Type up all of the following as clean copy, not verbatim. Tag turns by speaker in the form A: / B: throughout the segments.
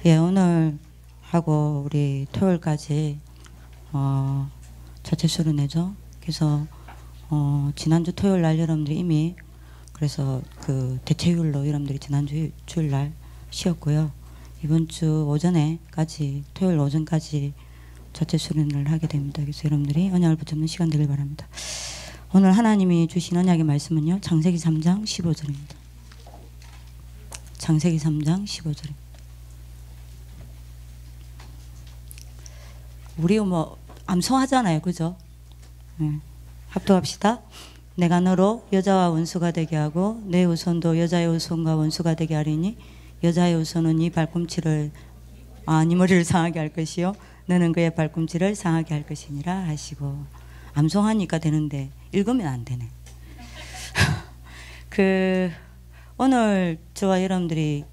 A: 예, 오늘 하고 우리 토요일까지 자체 수련회죠. 그래서 지난주 토요일 날 여러분들이 이미 그래서 그 대체휴일로 여러분들이 지난주 주일 날 쉬었고요. 이번 주 오전에까지 토요일 오전까지 자체 수련을 하게 됩니다. 그래서 여러분들이 언약을 붙잡는 시간 되길 바랍니다. 오늘 하나님이 주신 언약의 말씀은요, 창세기 3장 15절입니다. 창세기 3장 15절입니다. 우리 뭐 암송하잖아요, 그죠? 합독합시다. 내가 너로 여자와 원수가 되게 하고 내 후손도 여자의 후손과 원수가 되게 하리니 여자의 후손은 네 발꿈치를 네 머리를 상하게 할 것이요 너는 그의 발꿈치를 상하게 할 것이니라 하시고, 암송하니까 되는데 읽으면 안 되네. 오늘 저와 여러분들이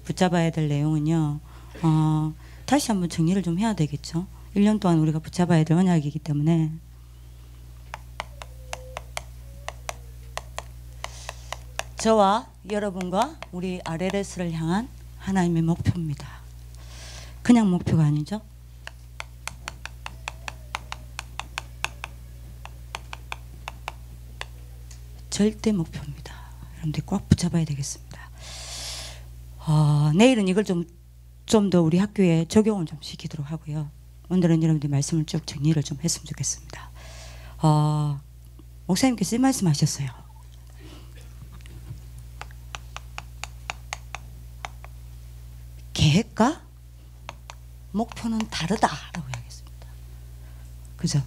A: 붙잡아야 될 내용은요, 다시 한번 정리를 좀 해야 되겠죠. 1년 동안 우리가 붙잡아야 될 언약이기 때문에 저와 여러분과 우리 RLS를 향한 하나님의 목표입니다. 그냥 목표가 아니죠. 절대 목표입니다. 여러분들 꽉 붙잡아야 되겠습니다. 내일은 이걸 좀 더 우리 학교에 적용을 좀 시키도록 하고요. 오늘은 여러분들 말씀을 쭉 정리를 좀 했으면 좋겠습니다. 목사님께서 이 말씀하셨어요. 계획과 목표는 다르다라고 하겠습니다. 그죠?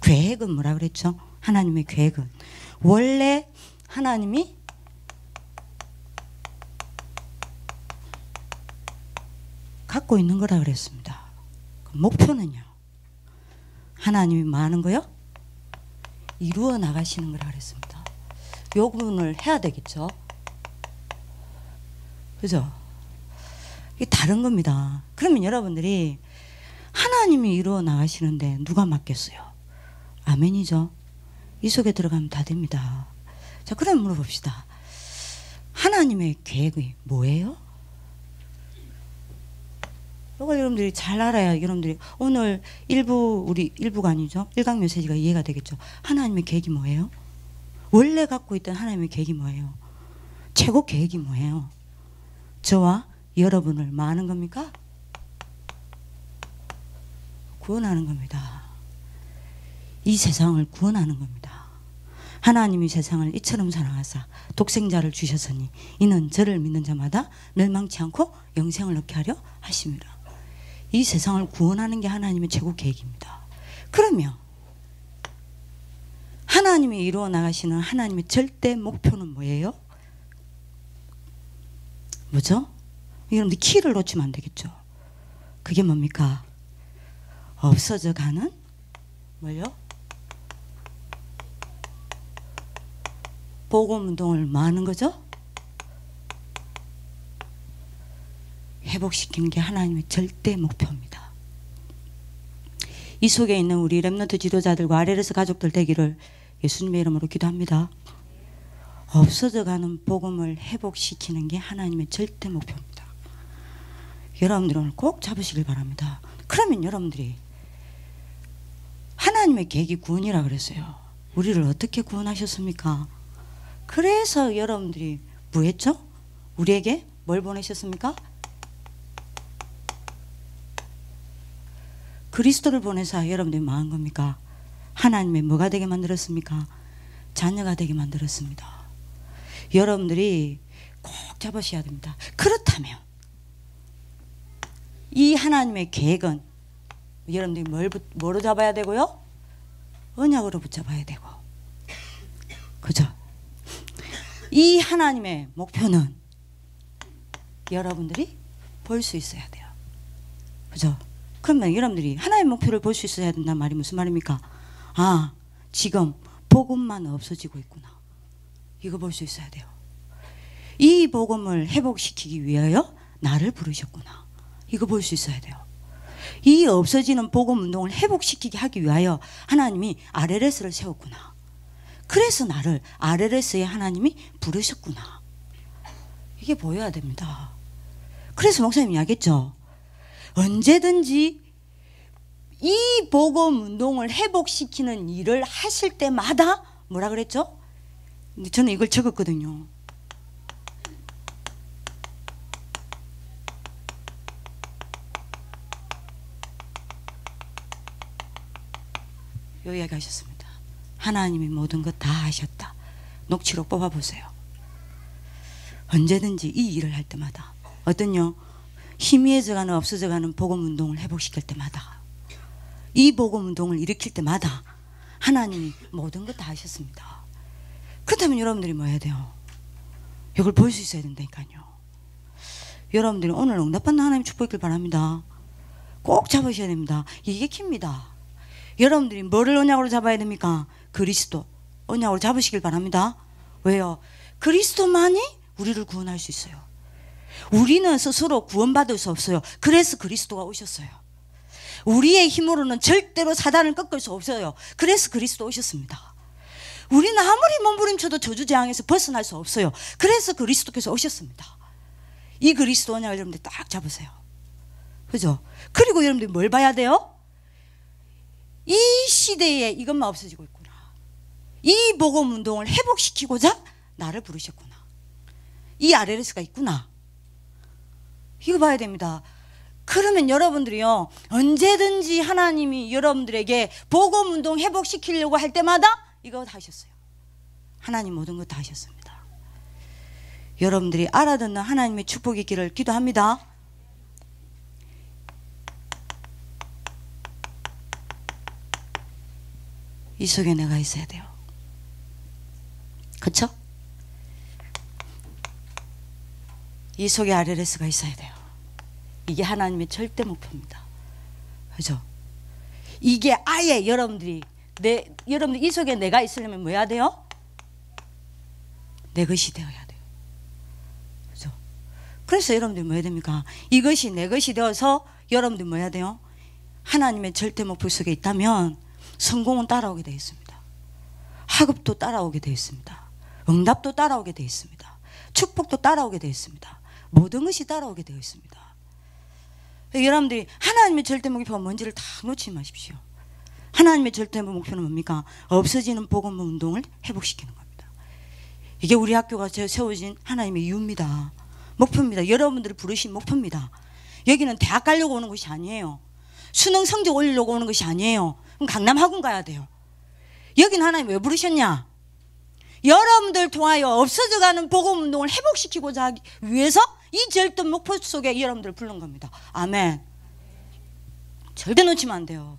A: 계획은 뭐라 그랬죠? 하나님의 계획은 원래 하나님이 갖고 있는 거라 그랬습니다. 목표는요, 하나님이 뭐 하는 거요? 이루어 나가시는 거라 그랬습니다. 요 부분을 해야 되겠죠. 그죠? 이게 다른 겁니다. 그러면 여러분들이 하나님이 이루어 나가시는데 누가 맡겠어요? 아멘이죠. 이 속에 들어가면 다 됩니다. 자, 그럼 물어봅시다. 하나님의 계획이 뭐예요? 이걸 여러분들이 잘 알아야 여러분들이 오늘 우리 일부가 아니죠. 1강 메시지가 이해가 되겠죠. 하나님의 계획이 뭐예요? 원래 갖고 있던 하나님의 계획이 뭐예요? 최고 계획이 뭐예요? 저와 여러분을 뭐 하는 겁니까? 구원하는 겁니다. 이 세상을 구원하는 겁니다. 하나님이 세상을 이처럼 사랑하사 독생자를 주셨으니 이는 저를 믿는 자마다 멸망치 않고 영생을 얻게 하려 하심이라. 이 세상을 구원하는 게 하나님의 최고 계획입니다. 그러면 하나님이 이루어 나가시는 하나님의 절대 목표는 뭐예요? 뭐죠? 여러분들 키를 놓치면 안 되겠죠. 그게 뭡니까? 없어져 가는 뭐요? 복음운동을 뭐 하는 거죠? 회복시키는 게 하나님의 절대 목표입니다. 이 속에 있는 우리 렘넌트 지도자들과 RLS 가족들 되기를 예수님의 이름으로 기도합니다. 없어져가는 복음을 회복시키는 게 하나님의 절대 목표입니다. 여러분들은 꼭 잡으시길 바랍니다. 그러면 여러분들이 하나님의 계획이 구원이라 그랬어요. 우리를 어떻게 구원하셨습니까? 그래서 여러분들이 뭐 했죠? 우리에게 뭘 보내셨습니까? 그리스도를 보내서 여러분들이 뭐 한 겁니까? 하나님의 뭐가 되게 만들었습니까? 자녀가 되게 만들었습니다. 여러분들이 꼭 잡으셔야 됩니다. 그렇다면 이 하나님의 계획은 여러분들이 뭐로 잡아야 되고요? 언약으로 붙잡아야 되고, 그죠? 이 하나님의 목표는 여러분들이 볼 수 있어야 돼요. 그죠? 그러면 여러분들이 하나님의 목표를 볼 수 있어야 된다는 말이 무슨 말입니까? 지금 복음만 없어지고 있구나. 이거 볼 수 있어야 돼요. 이 복음을 회복시키기 위하여 나를 부르셨구나. 이거 볼 수 있어야 돼요. 이 없어지는 복음 운동을 회복시키게 하기 위하여 하나님이 RLS를 세웠구나. 그래서 나를 RLS에 하나님이 부르셨구나. 이게 보여야 됩니다. 그래서 목사님이 이야기했죠. 언제든지 이 복음 운동을 회복시키는 일을 하실 때마다 뭐라 그랬죠? 근데 저는 이걸 적었거든요. 요 이야기 하셨습니다. 하나님이 모든 것 다 하셨다. 녹취록 뽑아보세요. 언제든지 이 일을 할 때마다 어떤요? 희미해져가는 없어져가는 복음운동을 회복시킬 때마다 이 복음운동을 일으킬 때마다 하나님이 모든 것 다 하셨습니다. 그렇다면 여러분들이 뭐 해야 돼요? 이걸 볼 수 있어야 된다니까요. 여러분들이 오늘 응답받는 하나님 축복이길 바랍니다. 꼭 잡으셔야 됩니다. 이게 킵니다. 여러분들이 뭐를 언약으로 잡아야 됩니까? 그리스도 언약으로 잡으시길 바랍니다. 왜요? 그리스도만이 우리를 구원할 수 있어요. 우리는 스스로 구원받을 수 없어요. 그래서 그리스도가 오셨어요. 우리의 힘으로는 절대로 사단을 꺾을 수 없어요. 그래서 그리스도 오셨습니다. 우리는 아무리 몸부림쳐도 저주재앙에서 벗어날 수 없어요. 그래서 그리스도께서 오셨습니다. 이 그리스도 언약을 여러분들 딱 잡으세요. 그죠? 그리고 여러분들이 뭘 봐야 돼요? 이 시대에 이것만 없어지고 있구나. 이 복음 운동을 회복시키고자 나를 부르셨구나. 이 RLS가 있구나. 이거 봐야 됩니다. 그러면 여러분들이요, 언제든지 하나님이 여러분들에게 복음 운동 회복시키려고 할 때마다 이거 다 하셨어요. 하나님 모든 것 다 하셨습니다. 여러분들이 알아듣는 하나님의 축복이 있기를 기도합니다. 이 속에 내가 있어야 돼요. 그쵸? 이 속에 RLS가 있어야 돼요. 이게 하나님의 절대 목표입니다. 그죠? 이게 아예 여러분들 이 속에 내가 있으려면 뭐 해야 돼요? 내 것이 되어야 돼요. 그죠? 그래서 여러분들이 뭐 해야 됩니까? 이것이 내 것이 되어서 여러분들이 뭐 해야 돼요? 하나님의 절대 목표 속에 있다면 성공은 따라오게 되어 있습니다. 학업도 따라오게 되어 있습니다. 응답도 따라오게 되어 있습니다. 축복도 따라오게 되어 있습니다. 모든 것이 따라오게 되어 있습니다. 여러분들이 하나님의 절대 목표가 뭔지를 다 놓치지 마십시오. 하나님의 절대 목표는 뭡니까? 없어지는 복음 운동을 회복시키는 겁니다. 이게 우리 학교가 세워진 하나님의 이유입니다. 목표입니다. 여러분들이 부르신 목표입니다. 여기는 대학 가려고 오는 것이 아니에요. 수능 성적 올리려고 오는 것이 아니에요. 그럼 강남 학원 가야 돼요. 여기는 하나님 왜 부르셨냐? 여러분들 통하여 없어져가는 복음 운동을 회복시키고자 하기 위해서 이 절대 목표 속에 여러분들을 부른 겁니다. 아멘. 절대 놓치면 안 돼요.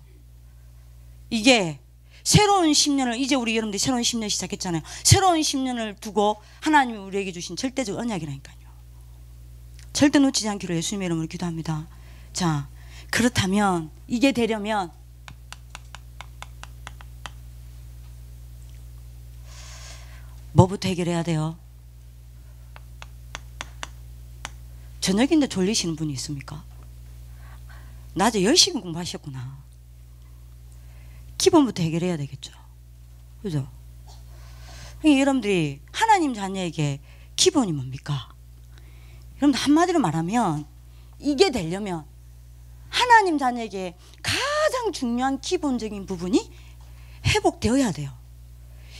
A: 이게 새로운 10년을 이제 우리 여러분들이 새로운 10년 시작했잖아요. 새로운 10년을 두고 하나님이 우리에게 주신 절대적 언약이라니까요. 절대 놓치지 않기를 예수님의 이름으로 기도합니다. 자, 그렇다면 이게 되려면 뭐부터 해결해야 돼요? 저녁인데 졸리시는 분이 있습니까? 낮에 열심히 공부하셨구나. 기본부터 해결해야 되겠죠. 그죠? 여러분들이 하나님 자녀에게 기본이 뭡니까? 여러분들 한마디로 말하면 이게 되려면 하나님 자녀에게 가장 중요한 기본적인 부분이 회복되어야 돼요.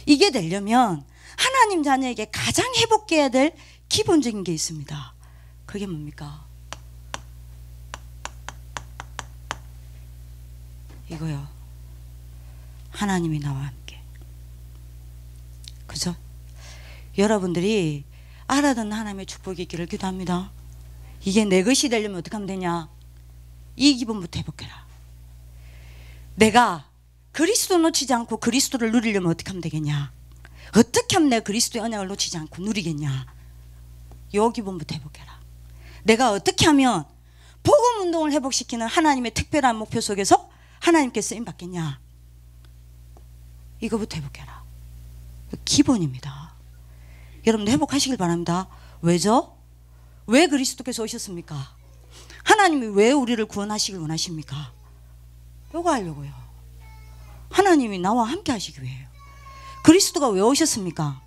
A: 이게 되려면 하나님 자녀에게 가장 회복해야 될 기본적인 게 있습니다. 그게 뭡니까? 이거요. 하나님이 나와 함께. 그죠? 여러분들이 알아듣는 하나님의 축복이 있기를 기도합니다. 이게 내 것이 되려면 어떻게 하면 되냐? 이 기본부터 회복해라. 내가 그리스도 놓치지 않고 그리스도를 누리려면 어떻게 하면 되겠냐? 어떻게 하면 내가 그리스도의 언약을 놓치지 않고 누리겠냐? 요 기본부터 회복해라. 내가 어떻게 하면 복음 운동을 회복시키는 하나님의 특별한 목표 속에서 하나님께 쓰임 받겠냐? 이거부터 회복해라. 기본입니다. 여러분들 회복하시길 바랍니다. 왜죠? 왜 그리스도께서 오셨습니까? 하나님이 왜 우리를 구원하시길 원하십니까? 요거 하려고요. 하나님이 나와 함께 하시기 위해요. 그리스도가 왜 오셨습니까?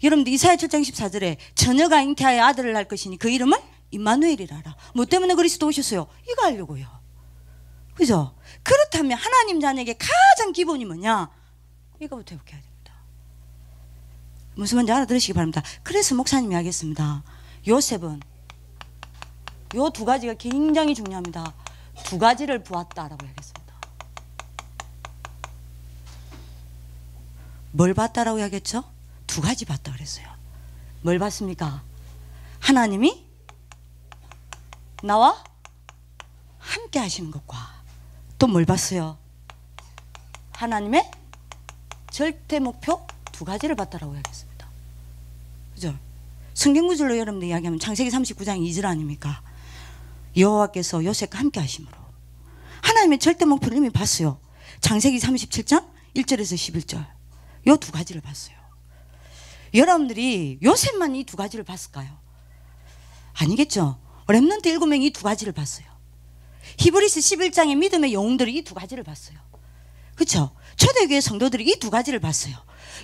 A: 여러분들 이사야 7장 14절에 처녀가 잉태하여 아들을 낳을 것이니 그 이름을 임마누엘이라라. 뭐 때문에 그리스도 오셨어요? 이거 하려고요. 그죠? 그렇다면 하나님 자녀에게 가장 기본이 뭐냐? 이거부터 회복해야 됩니다. 무슨 말인지 알아들으시기 바랍니다. 그래서 목사님이 하겠습니다. 요셉은 요 두 가지가 굉장히 중요합니다. 두 가지를 보았다라고 하겠습니다. 뭘 봤다라고 하겠죠? 두 가지 봤다 그랬어요. 뭘 봤습니까? 하나님이 나와 함께 하시는 것과 또 뭘 봤어요? 하나님의 절대 목표 두 가지를 봤다라고 하겠습니다. 그죠? 성경 구절로 여러분들 이야기하면 창세기 39장 2절 아닙니까? 여호와께서 요셉과 함께 하심으로 하나님의 절대 목표를 이미 봤어요. 창세기 37장 1절에서 11절 요 두 가지를 봤어요. 여러분들이 요셉만 이 두 가지를 봤을까요? 아니겠죠. 렘넌트 7명이 이 두 가지를 봤어요. 히브리서 11장의 믿음의 영웅들이 이 두 가지를 봤어요. 그렇죠? 초대교회 성도들이 이 두 가지를 봤어요.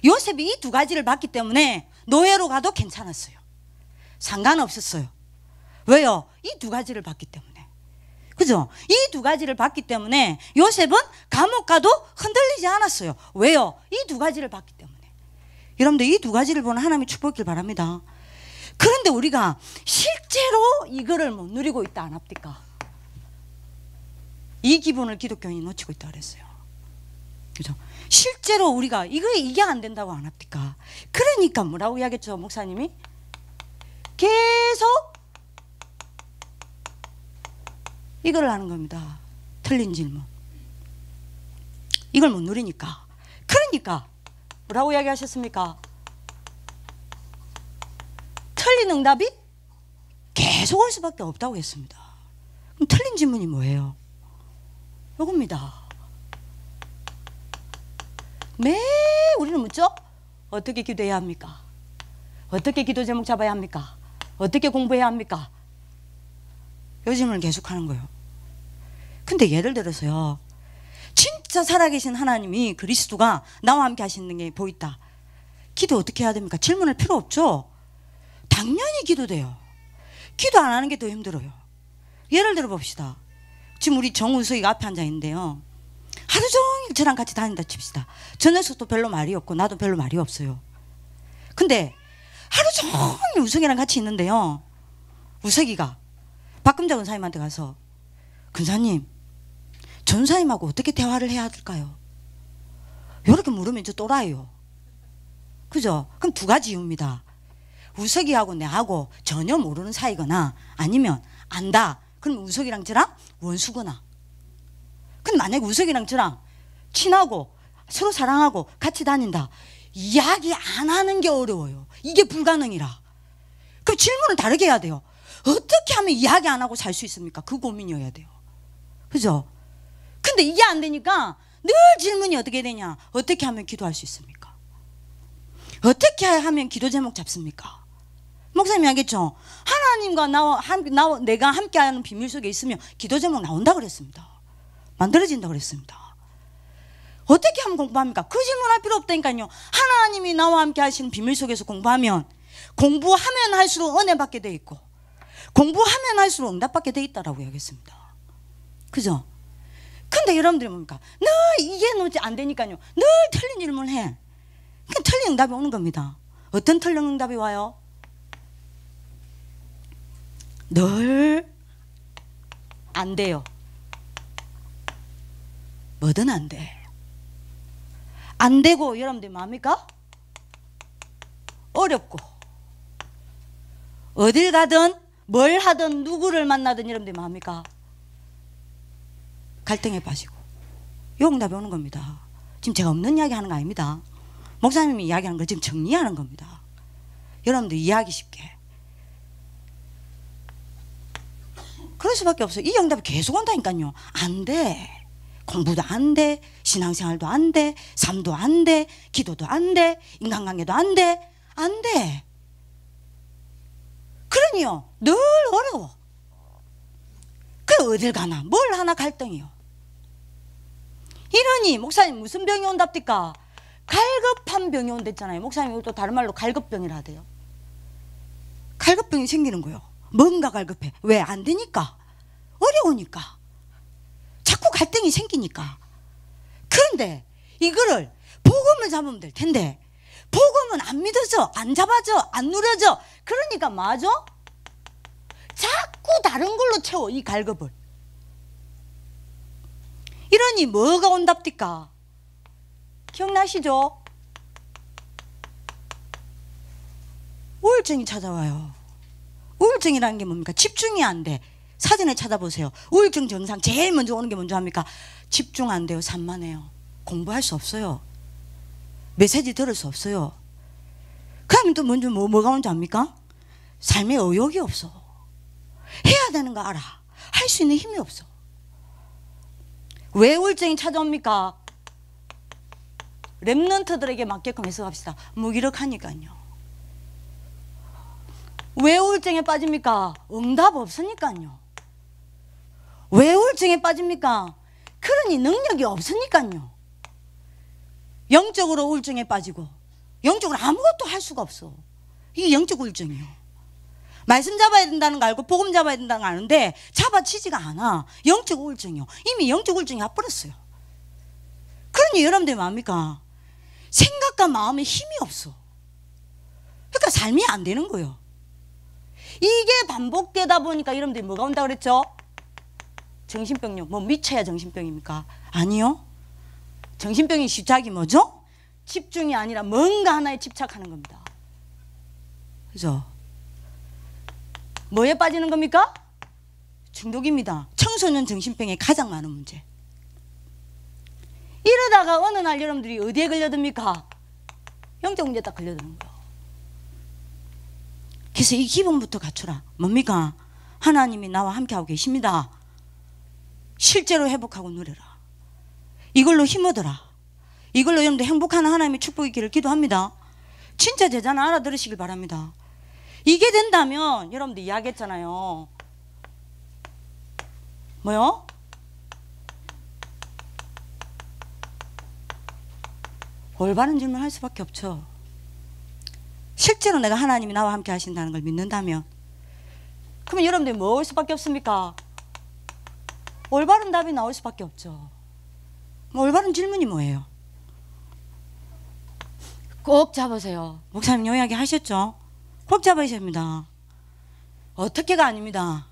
A: 요셉이 이 두 가지를 봤기 때문에 노예로 가도 괜찮았어요. 상관없었어요. 왜요? 이 두 가지를 봤기 때문에. 그죠? 이 두 가지를 봤기 때문에 요셉은 감옥 가도 흔들리지 않았어요. 왜요? 이 두 가지를 봤기 때문에. 여러분들 이 두 가지를 보는 하나님의 축복이길 바랍니다. 그런데 우리가 실제로 이거를 못 누리고 있다 안 합니까? 이 기본을 기독교인이 놓치고 있다 그랬어요. 그죠? 실제로 우리가 이게 안 된다고 안 합니까? 그러니까 뭐라고 이야기했죠 목사님이? 계속 이걸 하는 겁니다. 틀린 질문. 이걸 못 누리니까. 그러니까 뭐라고 이야기하셨습니까? 틀린 응답이 계속 올 수밖에 없다고 했습니다. 그럼 틀린 질문이 뭐예요? 요겁니다. 매 우리는 묻죠? 어떻게 기도해야 합니까? 어떻게 기도 제목 잡아야 합니까? 어떻게 공부해야 합니까? 요 질문을 계속 하는 거예요. 근데 예를 들어서요, 진짜 살아계신 하나님이 그리스도가 나와 함께 하시는 게 보인다. 기도 어떻게 해야 됩니까? 질문할 필요 없죠? 당연히 기도돼요. 기도 안 하는 게 더 힘들어요. 예를 들어 봅시다. 지금 우리 정우석이가 앞에 앉아 있는데요. 하루 종일 저랑 같이 다닌다 칩시다. 저 녀석도 별로 말이 없고 나도 별로 말이 없어요. 근데 하루 종일 우석이랑 같이 있는데요. 우석이가 박금자 권사님한테 가서 권사님, 전사님하고 어떻게 대화를 해야 될까요? 이렇게 물으면 저 또라이요. 그죠? 그럼 두 가지 이유입니다. 우석이하고 내하고 전혀 모르는 사이거나 아니면 안다. 그럼 우석이랑 저랑 원수거나. 근데 만약에 우석이랑 저랑 친하고 서로 사랑하고 같이 다닌다. 이야기 안 하는 게 어려워요. 이게 불가능이라. 그럼 질문을 다르게 해야 돼요. 어떻게 하면 이야기 안 하고 살 수 있습니까? 그 고민이어야 돼요. 그죠? 근데 이게 안 되니까 늘 질문이 어떻게 되냐? 어떻게 하면 기도할 수 있습니까? 어떻게 하면 기도 제목 잡습니까? 목사님이 하겠죠? 하나님과 내가 함께하는 비밀 속에 있으면 기도 제목 나온다 그랬습니다. 만들어진다 그랬습니다. 어떻게 하면 공부합니까? 그 질문할 필요 없다니까요. 하나님이 나와 함께 하시는 비밀 속에서 공부하면 할수록 은혜 받게 돼 있고 공부하면 할수록 응답받게 돼 있다라고 이야기했습니다. 그죠? 근데 여러분들이 뭡니까? 늘 이게 안 되니까요. 늘 틀린 질문을 해. 그러니까 틀린 응답이 오는 겁니다. 어떤 틀린 응답이 와요? 늘 안 돼요. 뭐든 안 돼. 안 되고 여러분들이 뭡니까? 어렵고 어딜 가든 뭘 하든 누구를 만나든 여러분들이 뭡니까? 갈등에 빠지고 요 응답이 오는 겁니다. 지금 제가 없는 이야기 하는 거 아닙니다. 목사님이 이야기하는 걸 지금 정리하는 겁니다. 여러분들 이해하기 쉽게. 그럴 수밖에 없어요. 이 응답이 계속 온다니까요. 안 돼. 공부도 안 돼. 신앙생활도 안 돼. 삶도 안 돼. 기도도 안 돼. 인간관계도 안 돼. 안 돼. 그러니요. 늘 어려워. 그래 어딜 가나 뭘 하나 갈등이요. 이러니 목사님 무슨 병이 온답니까? 갈급한 병이 온댔잖아요. 목사님이 또 다른 말로 갈급병이라 하대요. 갈급병이 생기는 거예요. 뭔가 갈급해. 왜? 안 되니까. 어려우니까. 자꾸 갈등이 생기니까. 그런데 이거를 복음을 잡으면 될 텐데 복음은 안 믿어져, 안 잡아져, 안 누려져. 그러니까 뭐하죠? 자꾸 다른 걸로 채워, 이 갈급을. 이러니 뭐가 온답니까? 기억나시죠? 우울증이 찾아와요. 우울증이라는 게 뭡니까? 집중이 안 돼. 사전에 찾아보세요. 우울증 증상 제일 먼저 오는 게 뭔지 압니까? 집중 안 돼요. 산만해요. 공부할 수 없어요. 메시지 들을 수 없어요. 그러면 또 먼저 뭐가 오는지 압니까? 삶에 의욕이 없어. 해야 되는 거 알아. 할 수 있는 힘이 없어. 왜 우울증이 찾아옵니까? 랩런트들에게 맞게끔 해석합시다. 무기력하니까요. 왜 우울증에 빠집니까? 응답 없으니까요. 왜 우울증에 빠집니까? 그러니 능력이 없으니까요. 영적으로 우울증에 빠지고 영적으로 아무것도 할 수가 없어. 이게 영적 우울증이에요. 말씀 잡아야 된다는 거 알고 복음 잡아야 된다는 거 아는데 잡아치지가 않아. 영적 우울증이요. 이미 영적 우울증이 와버렸어요. 그러니 여러분들이 뭡니까? 생각과 마음에 힘이 없어. 그러니까 삶이 안 되는 거예요. 이게 반복되다 보니까 여러분들이 뭐가 온다고 그랬죠? 정신병요. 뭐 미쳐야 정신병입니까? 아니요. 정신병의 시작이 뭐죠? 집중이 아니라 뭔가 하나에 집착하는 겁니다. 그죠? 뭐에 빠지는 겁니까? 중독입니다. 청소년 정신병에 가장 많은 문제. 이러다가 어느 날 여러분들이 어디에 걸려듭니까? 영적 문제에 딱 걸려드는 거예요. 그래서 이 기본부터 갖추라. 뭡니까? 하나님이 나와 함께하고 계십니다. 실제로 회복하고 누려라. 이걸로 힘 얻어라. 이걸로 여러분들 행복한 하나님의 축복이 있기를 기도합니다. 진짜 제자는 알아들으시길 바랍니다. 이게 된다면 여러분들 이야기했잖아요. 뭐요? 올바른 질문을 할 수밖에 없죠. 실제로 내가 하나님이 나와 함께 하신다는 걸 믿는다면 그러면 여러분들이 뭐 올 수밖에 없습니까? 올바른 답이 나올 수밖에 없죠. 올바른 질문이 뭐예요? 꼭 잡으세요. 목사님 요 이야기 하셨죠? 꼭 잡으셔야 합니다. 어떻게가 아닙니다.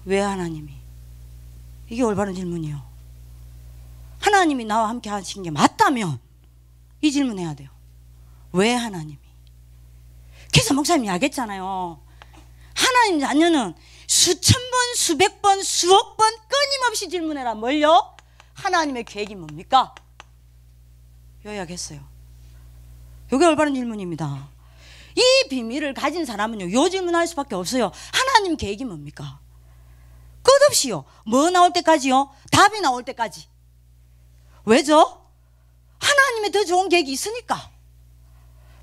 A: 왜 하나님이? 이게 올바른 질문이요. 하나님이 나와 함께 하신 게 맞다면 이 질문해야 돼요. 왜 하나님이? 그래서 목사님이 알겠잖아요. 하나님 자녀는 수천 번, 수백 번, 수억 번 끊임없이 질문해라. 뭘요? 하나님의 계획이 뭡니까? 요약했어요. 이게 올바른 질문입니다. 이 비밀을 가진 사람은요, 요 질문할 수밖에 없어요. 하나님 계획이 뭡니까? 끝없이요. 뭐 나올 때까지요? 답이 나올 때까지. 왜죠? 하나님의 더 좋은 계획이 있으니까.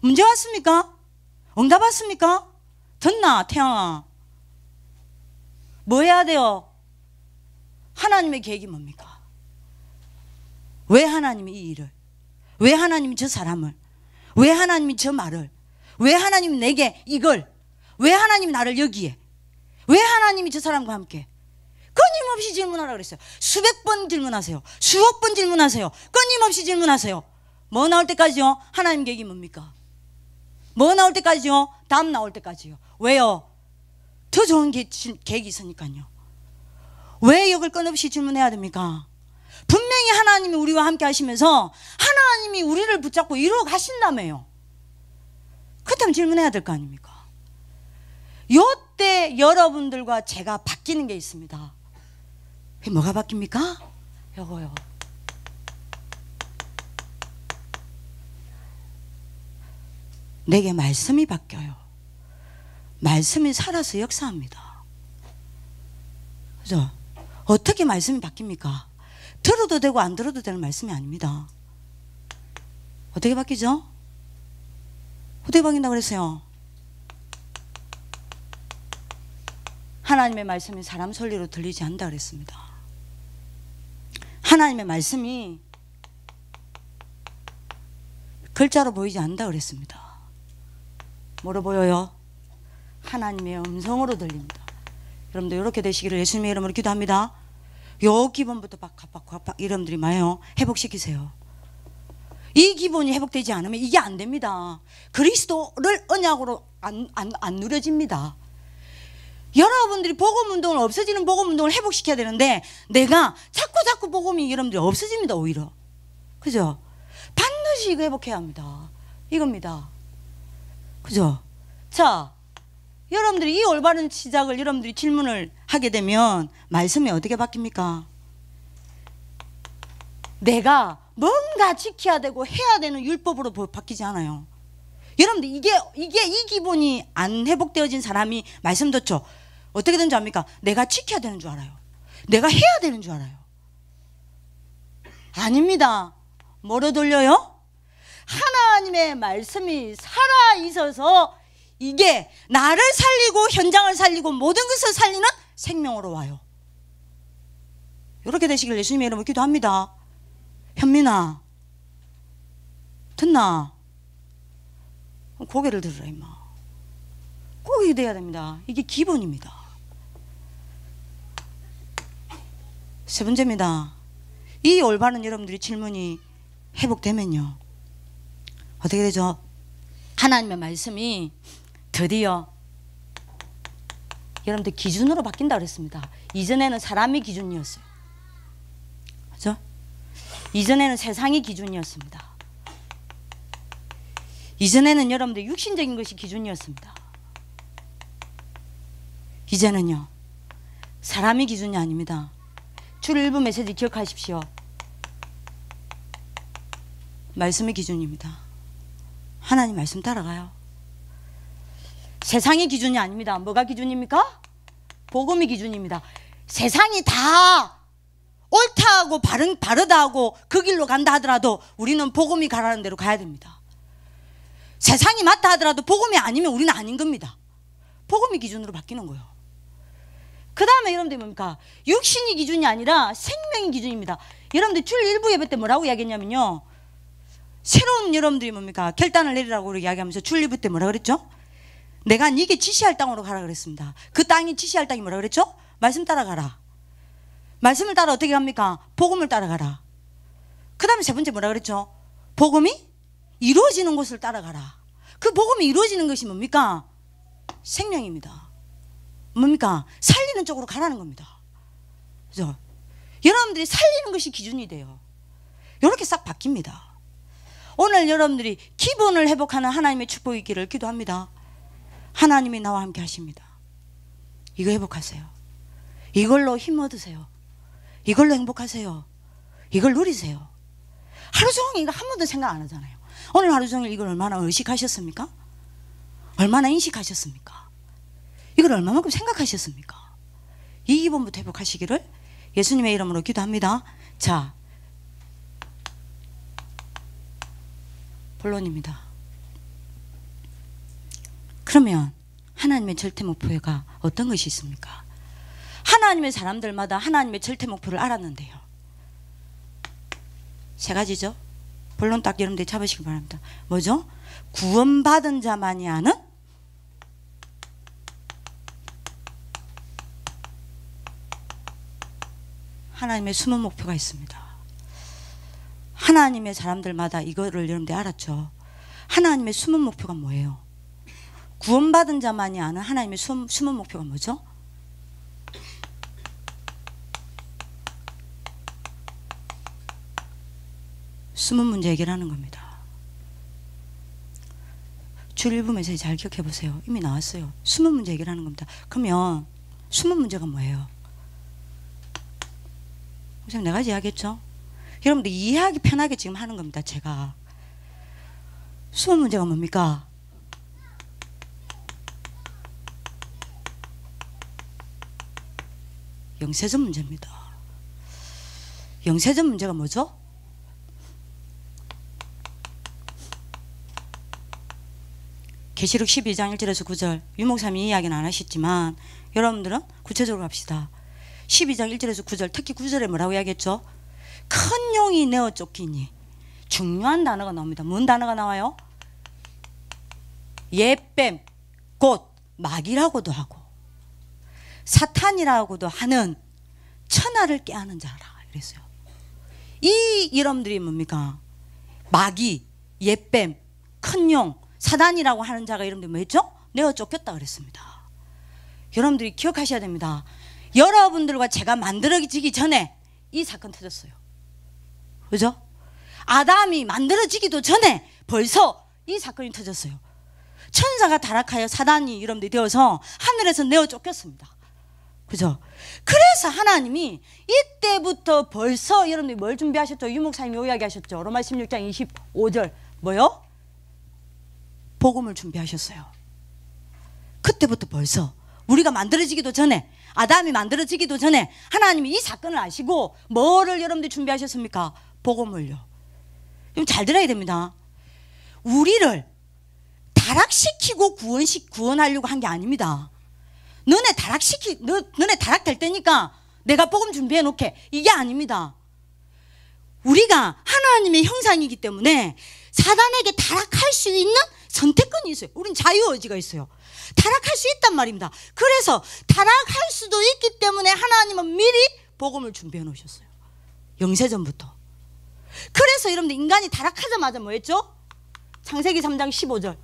A: 문제 왔습니까? 응답 왔습니까? 듣나 태양아? 뭐 해야 돼요? 하나님의 계획이 뭡니까? 왜 하나님이 이 일을? 왜 하나님이 저 사람을? 왜 하나님이 저 말을? 왜 하나님이 내게 이걸? 왜 하나님이 나를 여기에? 왜 하나님이 저 사람과 함께? 끊임없이 질문하라 그랬어요. 수백 번 질문하세요. 수억 번 질문하세요. 끊임없이 질문하세요. 뭐 나올 때까지요? 하나님 계획이 뭡니까? 뭐 나올 때까지요? 답 나올 때까지요. 왜요? 더 좋은 계획이 있으니까요. 왜 이걸 끊임없이 질문해야 됩니까? 분명히 하나님이 우리와 함께 하시면서 하나님이 우리를 붙잡고 이루어 가신다며요. 그렇다면 질문해야 될 거 아닙니까? 요때 여러분들과 제가 바뀌는 게 있습니다. 그게 뭐가 바뀝니까? 요거요. 내게 말씀이 바뀌어요. 말씀이 살아서 역사합니다. 그죠? 어떻게 말씀이 바뀝니까? 들어도 되고 안 들어도 되는 말씀이 아닙니다. 어떻게 바뀌죠? 어떻게 바뀐다고 그랬어요? 하나님의 말씀이 사람 소리로 들리지 않는다 그랬습니다. 하나님의 말씀이 글자로 보이지 않는다 그랬습니다. 뭐로 보여요? 하나님의 음성으로 들립니다. 여러분들 이렇게 되시기를 예수님의 이름으로 기도합니다. 요 기본부터 박박박박 여러분들이 마요 회복시키세요. 이 기본이 회복되지 않으면 이게 안 됩니다. 그리스도를 언약으로 안 누려집니다. 여러분들이 복음운동을 없어지는 복음운동을 회복시켜야 되는데 내가 자꾸 복음이 여러분들이 없어집니다. 오히려. 그죠? 반드시 이거 회복해야 합니다. 이겁니다. 그죠? 자, 여러분들이 이 올바른 시작을 여러분들이 질문을 하게 되면 말씀이 어떻게 바뀝니까? 내가 뭔가 지켜야 되고 해야 되는 율법으로 바뀌지 않아요. 여러분들 이게 이 기본이 안 회복되어진 사람이 말씀 듣죠. 어떻게 되는 줄 압니까? 내가 지켜야 되는 줄 알아요. 내가 해야 되는 줄 알아요. 아닙니다. 뭐로 돌려요? 하나님의 말씀이 살아 있어서 이게 나를 살리고 현장을 살리고 모든 것을 살리는 생명으로 와요. 이렇게 되시길 예수님의 이름으로 기도합니다. 현민아 듣나? 고개를 들으라 임마. 꼭 이게 돼야 됩니다. 이게 기본입니다. 세 번째입니다. 이 올바른 여러분들이 질문이 회복되면요 어떻게 되죠? 하나님의 말씀이 드디어 여러분들 기준으로 바뀐다 그랬습니다. 이전에는 사람이 기준이었어요. 그죠? 이전에는 세상이 기준이었습니다. 이전에는 여러분들 육신적인 것이 기준이었습니다. 이제는요 사람이 기준이 아닙니다. 줄 일부 메시지 기억하십시오. 말씀이 기준입니다. 하나님 말씀 따라가요. 세상이 기준이 아닙니다. 뭐가 기준입니까? 복음이 기준입니다. 세상이 다 옳다하고 바르다하고 그 길로 간다 하더라도 우리는 복음이 가라는 대로 가야 됩니다. 세상이 맞다 하더라도 복음이 아니면 우리는 아닌 겁니다. 복음이 기준으로 바뀌는 거예요. 그 다음에 여러분들 뭡니까? 육신이 기준이 아니라 생명이 기준입니다. 여러분들 줄 일부 예배 때 뭐라고 이야기했냐면요 새로운 여러분들이 뭡니까? 결단을 내리라고 이야기하면서 줄 일부 때 뭐라 그랬죠? 내가 네게 지시할 땅으로 가라 그랬습니다. 그 땅이 지시할 땅이 뭐라 그랬죠? 말씀 따라가라. 말씀을 따라 어떻게 합니까? 복음을 따라가라. 그 다음에 세 번째 뭐라 그랬죠? 복음이 이루어지는 곳을 따라가라. 그 복음이 이루어지는 것이 뭡니까? 생명입니다. 뭡니까? 살리는 쪽으로 가라는 겁니다. 그죠? 여러분들이 살리는 것이 기준이 돼요. 이렇게 싹 바뀝니다. 오늘 여러분들이 기본을 회복하는 하나님의 축복이 있기를 기도합니다. 하나님이 나와 함께 하십니다. 이거 회복하세요. 이걸로 힘 얻으세요. 이걸로 행복하세요. 이걸 누리세요. 하루 종일 이거 한 번도 생각 안 하잖아요. 오늘 하루 종일 이걸 얼마나 의식하셨습니까? 얼마나 인식하셨습니까? 이걸 얼마만큼 생각하셨습니까? 이 기본부터 회복하시기를 예수님의 이름으로 기도합니다. 자, 본론입니다. 그러면 하나님의 절대 목표가 어떤 것이 있습니까? 하나님의 사람들마다 하나님의 절대 목표를 알았는데요. 세 가지죠. 본론 딱 여러분들 잡으시기 바랍니다. 뭐죠? 구원받은 자만이 아는 하나님의 숨은 목표가 있습니다. 하나님의 사람들마다 이거를 여러분들 알았죠. 하나님의 숨은 목표가 뭐예요? 구원받은 자만이 아는 하나님의 숨은 목표가 뭐죠? 숨은 문제 해결하는 겁니다. 줄 일부 메시지 잘 기억해 보세요. 이미 나왔어요. 숨은 문제 해결하는 겁니다. 그러면 숨은 문제가 뭐예요? 선생님 네 가지 이야기했죠? 여러분들 이해하기 편하게 지금 하는 겁니다. 제가 숨은 문제가 뭡니까? 영세전 문제입니다. 영세전 문제가 뭐죠? 계시록 12장 1절에서 9절 유목사님이 이야기는 안 하셨지만 여러분들은 구체적으로 합시다. 12장 1절에서 9절 특히 9절에 뭐라고 이야기했죠? 큰 용이 내어 쫓기니 중요한 단어가 나옵니다. 뭔 단어가 나와요? 예뱀, 곧 마귀라고도 하고 사탄이라고도 하는 천하를 꾀하는 자라 그랬어요. 이 여러분들이 뭡니까? 마귀, 예뱀, 큰 용, 사단이라고 하는 자가 여러분들 뭐 했죠? 내어 쫓겼다 그랬습니다. 여러분들이 기억하셔야 됩니다. 여러분들과 제가 만들어지기 전에 이 사건 터졌어요. 그죠? 아담이 만들어지기도 전에 벌써 이 사건이 터졌어요. 천사가 타락하여 사단이 여러분들이 되어서 하늘에서 내어 쫓겼습니다. 그죠? 그래서 하나님이 이때부터 벌써 여러분들이 뭘 준비하셨죠? 유목사님이 이야기하셨죠. 로마 16장 25절 뭐요? 복음을 준비하셨어요. 그때부터 벌써 우리가 만들어지기도 전에, 아담이 만들어지기도 전에 하나님이 이 사건을 아시고 뭐를 여러분들이 준비하셨습니까? 복음을요. 좀 잘 들어야 됩니다. 우리를 타락시키고 구원하려고 한 게 아닙니다. 너네 타락될 때니까 내가 복음 준비해 놓게, 이게 아닙니다. 우리가 하나님의 형상이기 때문에 사단에게 타락할 수 있는 선택권이 있어요. 우린 자유의지가 있어요. 타락할 수 있단 말입니다. 그래서 타락할 수도 있기 때문에 하나님은 미리 복음을 준비해 놓으셨어요. 영세전부터. 그래서 여러분들 인간이 타락하자마자 뭐 했죠? 창세기 3장 15절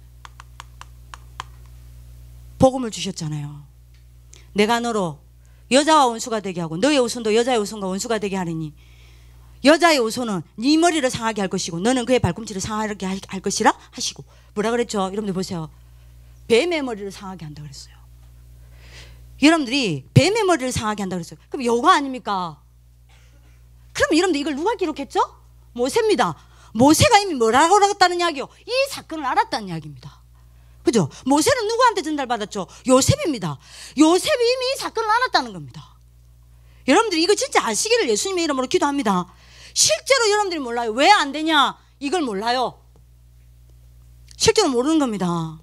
A: 복음을 주셨잖아요. 내가 너로 여자와 원수가 되게 하고 너의 후손도 여자의 후손과 원수가 되게 하리니 여자의 후손은 네 머리를 상하게 할 것이고 너는 그의 발꿈치를 상하게 할 것이라 하시고, 뭐라 그랬죠? 여러분들 보세요. 뱀의 머리를 상하게 한다 그랬어요. 여러분들이 뱀의 머리를 상하게 한다 그랬어요. 그럼 여호와 아닙니까? 그럼 여러분들 이걸 누가 기록했죠? 모세입니다. 모세가 이미 뭐라고 했다는 이야기요? 이 사건을 알았다는 이야기입니다. 그죠? 모세는 누구한테 전달받았죠? 요셉입니다. 요셉이 이미 이 사건을 알았다는 겁니다. 여러분들이 이거 진짜 아시기를 예수님의 이름으로 기도합니다. 실제로 여러분들이 몰라요. 왜 안 되냐? 이걸 몰라요. 실제로 모르는 겁니다.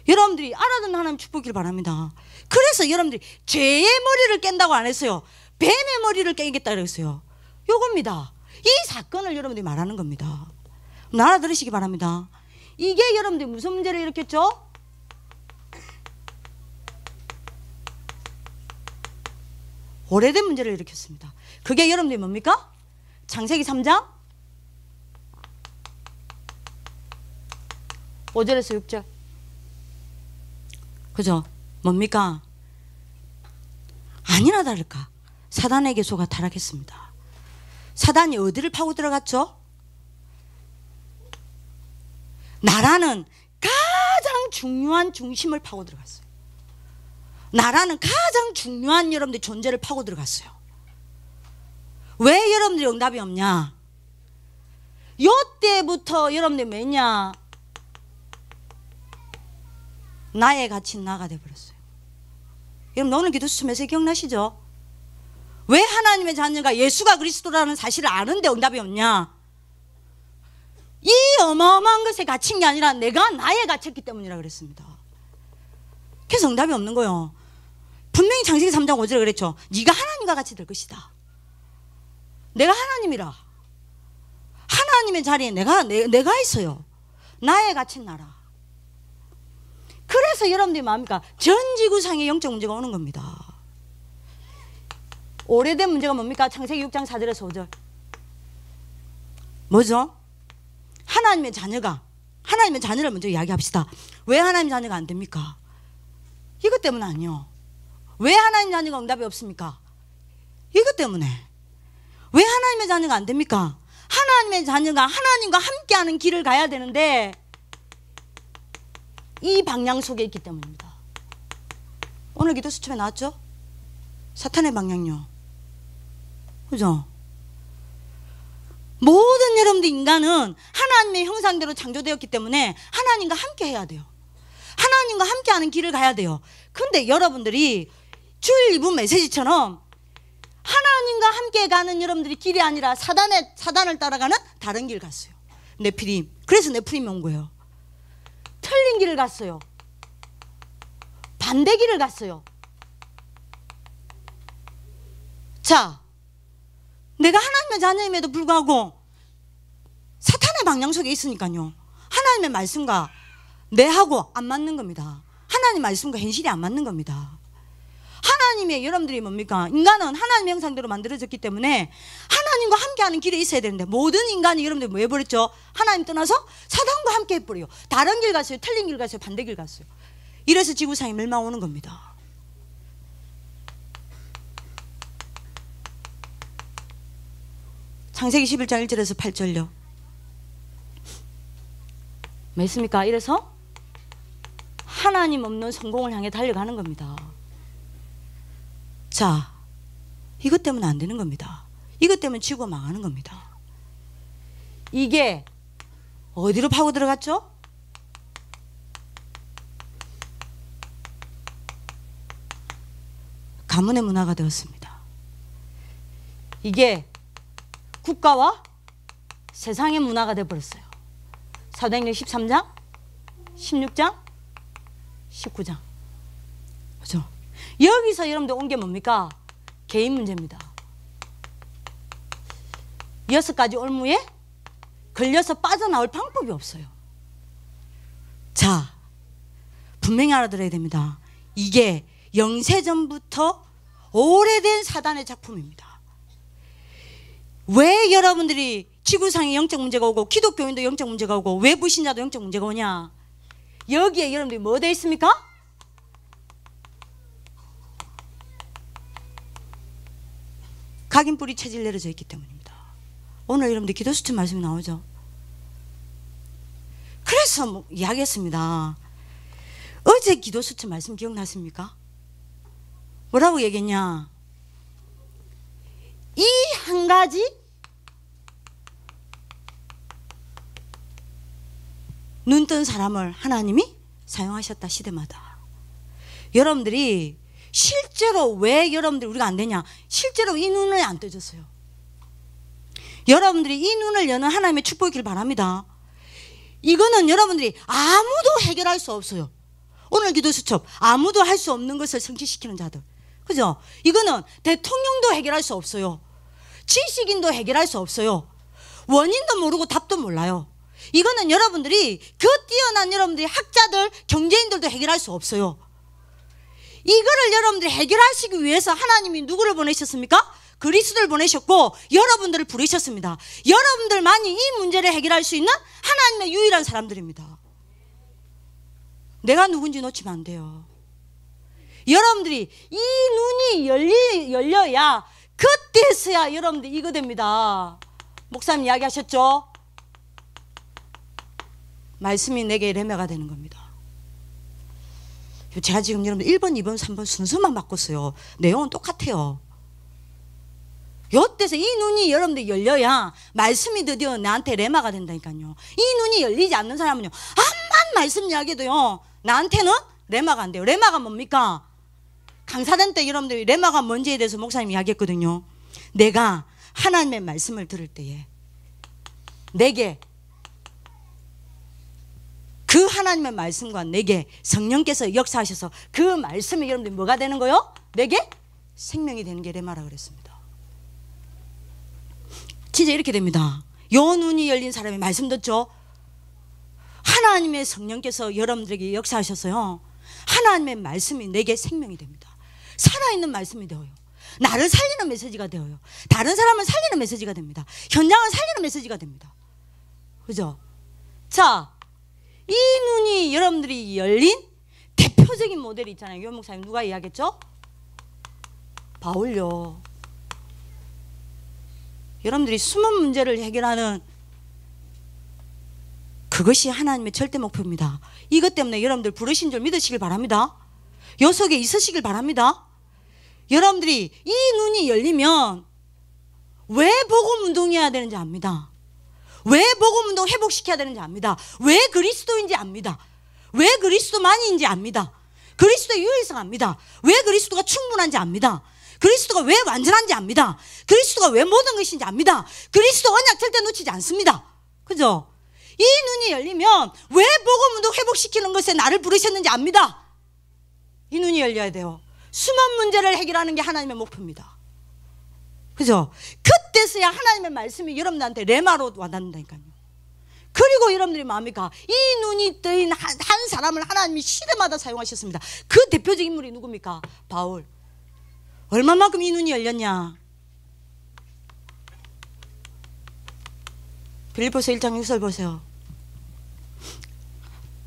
A: 여러분들이 알아듣는 하나님 축복이길 바랍니다. 그래서 여러분들이 죄의 머리를 깬다고 안 했어요. 뱀의 머리를 깨겠다 그랬어요. 요겁니다. 이 사건을 여러분들이 말하는 겁니다. 알아들으시기 바랍니다. 이게 여러분들이 무슨 문제를 일으켰죠? 오래된 문제를 일으켰습니다. 그게 여러분들이 뭡니까? 창세기 3장 5절에서 6절. 그죠? 뭡니까? 아니나 다를까 사단에게 속아 타락했습니다. 사단이 어디를 파고 들어갔죠? 나라는 가장 중요한 중심을 파고 들어갔어요. 나라는 가장 중요한 여러분들 존재를 파고 들어갔어요. 왜 여러분들이 응답이 없냐? 요때부터 여러분들이 뭐냐? 나의 가치 나가 돼버렸어요. 여러분 오늘 기도 수침에서 기억나시죠? 왜 하나님의 자녀가 예수가 그리스도라는 사실을 아는데 응답이 없냐? 이 어마어마한 것에 갇힌 게 아니라 내가 나에 갇혔기 때문이라 그랬습니다. 그래서 응답이 없는 거예요. 분명히 창세기 3장 5절에 그랬죠. 네가 하나님과 같이 될 것이다. 내가 하나님이라. 하나님의 자리에 내가 있어요. 나에 갇힌 나라. 그래서 여러분들이 뭡니까? 전 지구상에 영적 문제가 오는 겁니다. 오래된 문제가 뭡니까? 창세기 6장 4절에서 5절. 뭐죠? 하나님의 자녀를 먼저 이야기합시다. 왜 하나님의 자녀가 안 됩니까? 이것 때문 아니요. 왜 하나님의 자녀가 응답이 없습니까? 이것 때문에. 왜 하나님의 자녀가 안 됩니까? 하나님의 자녀가 하나님과 함께하는 길을 가야 되는데 이 방향 속에 있기 때문입니다. 오늘 기도 수첩에 나왔죠? 사탄의 방향요. 그죠? 모든 여러분들 인간은 하나님의 형상대로 창조되었기 때문에 하나님과 함께 해야 돼요. 하나님과 함께하는 길을 가야 돼요. 근데 여러분들이 주일 2부 메시지처럼 하나님과 함께 가는 여러분들이 길이 아니라 사단을 따라가는 다른 길 갔어요. 네피림. 그래서 네피림이 온 거예요. 틀린 길을 갔어요. 반대 길을 갔어요. 자, 내가 하나님의 자녀임에도 불구하고 사탄 방향 속에 있으니까요. 하나님의 말씀과 내하고 안 맞는 겁니다. 하나님 말씀과 현실이 안 맞는 겁니다. 하나님의 여러분들이 뭡니까? 인간은 하나님의 형상대로 만들어졌기 때문에 하나님과 함께하는 길에 있어야 되는데 모든 인간이 여러분들 뭐 해버렸죠? 하나님 떠나서 사단과 함께 해버려요. 다른 길 갔어요. 틀린 길 갔어요. 반대 길 갔어요. 이래서 지구상에 멸망 오는 겁니다. 창세기 11장 1절에서 8절요. 맞습니까? 이래서 하나님 없는 성공을 향해 달려가는 겁니다. 자, 이것 때문에 안 되는 겁니다. 이것 때문에 지구가 망하는 겁니다. 이게 어디로 파고 들어갔죠? 가문의 문화가 되었습니다. 이게 국가와 세상의 문화가 되어버렸어요. 사도행전 13장, 16장, 19장. 그죠? 여기서 여러분들 온 게 뭡니까? 개인 문제입니다. 6가지 올무에 걸려서 빠져나올 방법이 없어요. 자, 분명히 알아들어야 됩니다. 이게 영세전부터 오래된 사단의 작품입니다. 왜 여러분들이 지구상에 영적 문제가 오고 기독교인도 영적 문제가 오고 왜 불신자도 영적 문제가 오냐? 여기에 여러분들이 뭐 되어 있습니까? 각인뿌리 체질 내려져 있기 때문입니다. 오늘 여러분들 기도 수첩 말씀이 나오죠. 그래서 뭐 이야기했습니다. 어제 기도 수첩 말씀 기억나십니까? 뭐라고 얘기했냐? 이 한 가지 눈 뜬 사람을 하나님이 사용하셨다. 시대마다. 여러분들이 실제로 왜 여러분들이 우리가 안 되냐? 실제로 이 눈을 안 떠졌어요. 여러분들이 이 눈을 여는 하나님의 축복이길 바랍니다. 이거는 여러분들이 아무도 해결할 수 없어요. 오늘 기도 수첩 아무도 할 수 없는 것을 성취시키는 자들. 그죠? 이거는 대통령도 해결할 수 없어요. 지식인도 해결할 수 없어요. 원인도 모르고 답도 몰라요. 이거는 여러분들이 그 뛰어난 여러분들이 학자들, 경제인들도 해결할 수 없어요. 이거를 여러분들이 해결하시기 위해서 하나님이 누구를 보내셨습니까? 그리스도를 보내셨고 여러분들을 부르셨습니다. 여러분들만이 이 문제를 해결할 수 있는 하나님의 유일한 사람들입니다. 내가 누군지 놓치면 안 돼요. 여러분들이 이 눈이 열려야 그때서야 여러분들 이거 됩니다. 목사님 이야기하셨죠? 말씀이 내게 레메가 되는 겁니다. 제가 지금 여러분들 1번, 2번, 3번 순서만 바꿨어요. 내용은 똑같아요. 요때서 이 눈이 여러분들 열려야 말씀이 드디어 나한테 레마가 된다니까요. 이 눈이 열리지 않는 사람은요, 암만 말씀 이야기해도요, 나한테는 레마가 안 돼요. 레마가 뭡니까? 강사단 때 여러분들이 레마가 뭔지에 대해서 목사님이 이야기했거든요. 내가 하나님의 말씀을 들을 때에 내게 그 하나님의 말씀과 내게 성령께서 역사하셔서 그 말씀이 여러분들이 뭐가 되는 거요? 내게 생명이 되는 게 레마라 그랬습니다. 진짜 이렇게 됩니다. 요 눈이 열린 사람이 말씀 듣죠? 하나님의 성령께서 여러분들에게 역사하셔서요, 하나님의 말씀이 내게 생명이 됩니다. 살아있는 말씀이 되어요. 나를 살리는 메시지가 되어요. 다른 사람을 살리는 메시지가 됩니다. 현장을 살리는 메시지가 됩니다. 그죠? 자, 이 눈이 여러분들이 열린 대표적인 모델이 있잖아요. 요 목사님 누가 이야기했죠? 바울요. 여러분들이 숨은 문제를 해결하는 그것이 하나님의 절대 목표입니다. 이것 때문에 여러분들 부르신 줄 믿으시길 바랍니다. 요 속에 있으시길 바랍니다. 여러분들이 이 눈이 열리면 왜 복음운동해야 되는지 압니다. 왜 복음운동 회복시켜야 되는지 압니다. 왜 그리스도인지 압니다. 왜 그리스도만인지 압니다. 그리스도의 유일성 압니다. 왜 그리스도가 충분한지 압니다. 그리스도가 왜 완전한지 압니다. 그리스도가 왜 모든 것인지 압니다. 그리스도 언약 절대 놓치지 않습니다. 그죠? 이 눈이 열리면 왜 복음운동 회복시키는 것에 나를 부르셨는지 압니다. 이 눈이 열려야 돼요. 수많은 문제를 해결하는 게 하나님의 목표입니다. 그죠? 그때서야 하나님의 말씀이 여러분들한테 레마로 와닿는다니까요. 그리고 여러분들이 뭡니까? 이 눈이 뜨인 한 사람을 하나님이 시대마다 사용하셨습니다. 그 대표적인 인물이 누굽니까? 바울. 얼마만큼 이 눈이 열렸냐? 빌립보서 1장 6절 보세요.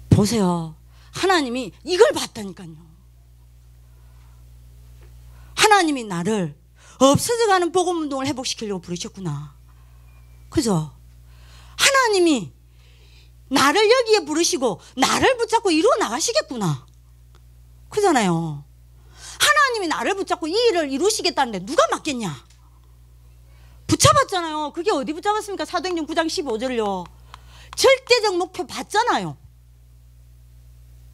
A: 보세요. 하나님이 이걸 봤다니까요. 하나님이 나를 없어져가는 복음운동을 회복시키려고 부르셨구나. 그죠? 하나님이 나를 여기에 부르시고 나를 붙잡고 이루어 나가시겠구나. 그잖아요. 하나님이 나를 붙잡고 이 일을 이루시겠다는데 누가 막겠냐? 붙잡았잖아요. 그게 어디 붙잡았습니까? 사도행전 9장 15절요. 절대적 목표 봤잖아요.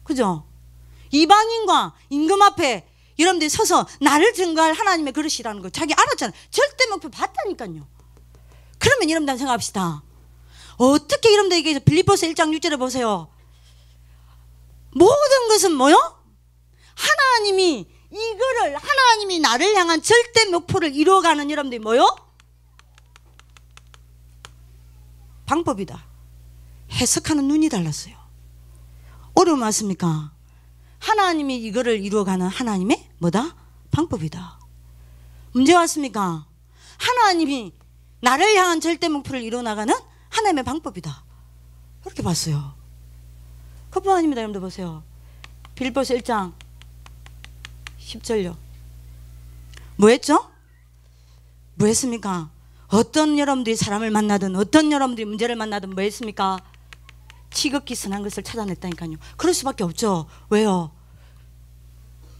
A: 그죠? 이방인과 임금 앞에 여러분들이 서서 나를 증거할 하나님의 그릇이라는 거 자기 알았잖아요. 절대 목표 봤다니까요. 그러면 여러분들 생각합시다. 어떻게 여러분들에게 빌립보서 1장 6절에 보세요. 모든 것은 뭐요? 하나님이 이거를 하나님이 나를 향한 절대 목표를 이루어가는 여러분들이 뭐요? 방법이다. 해석하는 눈이 달랐어요. 어려움 맞습니까? 하나님이 이거를 이루어가는 하나님의 뭐다? 방법이다. 문제 왔습니까? 하나님이 나를 향한 절대 목표를 이루어나가는 하나님의 방법이다. 그렇게 봤어요. 그뿐 아닙니다. 여러분들 보세요. 빌립보서 1장 10절요. 뭐 했죠? 뭐 했습니까? 어떤 여러분들이 사람을 만나든 어떤 여러분들이 문제를 만나든 뭐 했습니까? 지극히 선한 것을 찾아냈다니까요. 그럴 수밖에 없죠. 왜요?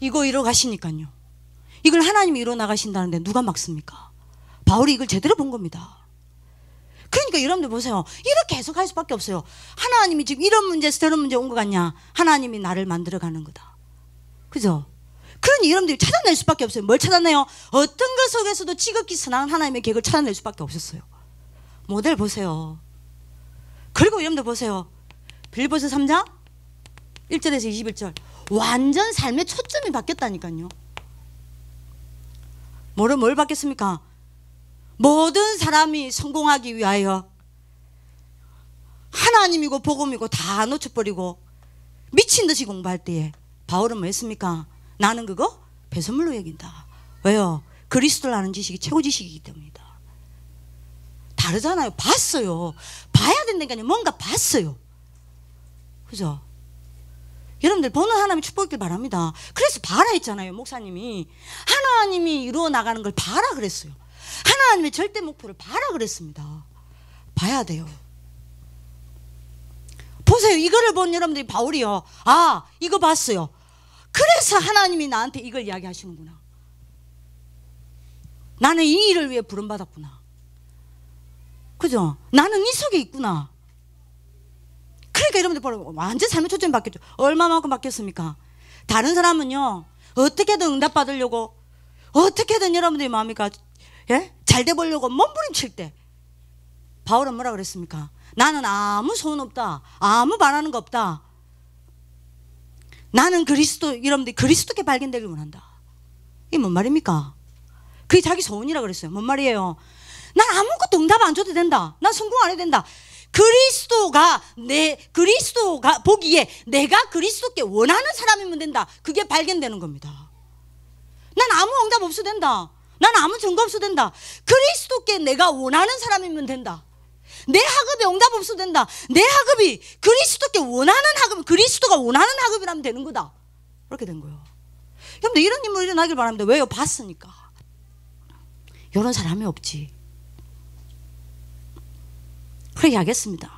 A: 이거 이뤄 가시니까요. 이걸 하나님이 이뤄 나가신다는데 누가 막습니까? 바울이 이걸 제대로 본 겁니다. 그러니까 여러분들 보세요. 이렇게 해석할 수밖에 없어요. 하나님이 지금 이런 문제에서 저런 문제 온 것 같냐? 하나님이 나를 만들어가는 거다. 그죠? 그러니 여러분들이 찾아낼 수밖에 없어요. 뭘 찾아내요? 어떤 것 속에서도 지극히 선한 하나님의 계획을 찾아낼 수밖에 없었어요. 모델 보세요. 그리고 여러분들 보세요. 빌립보서 3장 1절에서 21절. 완전 삶의 초점이 바뀌었다니까요. 뭘 바뀌었습니까? 모든 사람이 성공하기 위하여 하나님이고 복음이고 다 놓쳐버리고 미친 듯이 공부할 때에 바울은 뭐 했습니까? 나는 그거 배설물로 여긴다. 왜요? 그리스도를 아는 지식이 최고 지식이기 때문이다. 다르잖아요. 봤어요. 봐야 된다니까요. 뭔가 봤어요. 그죠? 여러분들 보는 하나님의 축복이길 바랍니다. 그래서 봐라 했잖아요. 목사님이 하나님이 이루어 나가는 걸 봐라 그랬어요. 하나님의 절대 목표를 봐라 그랬습니다. 봐야 돼요. 보세요. 이거를 본 여러분들이 바울이요. 아, 이거 봤어요. 그래서 하나님이 나한테 이걸 이야기하시는구나. 나는 이 일을 위해 부름받았구나. 그죠? 나는 이 속에 있구나. 그러니까 여러분들 보러 완전 삶의 초점이 바뀌었죠. 얼마만큼 바뀌었습니까? 다른 사람은요, 어떻게든 응답받으려고, 어떻게든 여러분들이 뭡니까? 예? 잘 돼 보려고 몸부림칠 때, 바울은 뭐라 그랬습니까? 나는 아무 소원 없다. 아무 바라는 거 없다. 나는 그리스도, 여러분들이 그리스도께 발견되길 원한다. 이게 뭔 말입니까? 그게 자기 소원이라 그랬어요. 뭔 말이에요? 난 아무것도 응답 안 줘도 된다. 난 성공 안 해도 된다. 그리스도가 보기에 내가 그리스도께 원하는 사람이면 된다. 그게 발견되는 겁니다. 난 아무 응답 없어도 된다. 난 아무 증거 없어도 된다. 그리스도께 내가 원하는 사람이면 된다. 내 학업에 응답 없어도 된다. 내 학업이 그리스도께 원하는 학업, 그리스도가 원하는 학업이라면 되는 거다. 그렇게 된 거예요. 여러분들 이런 인물이 일어나길 바랍니다. 왜요? 봤으니까. 이런 사람이 없지. 그렇게 하겠습니다.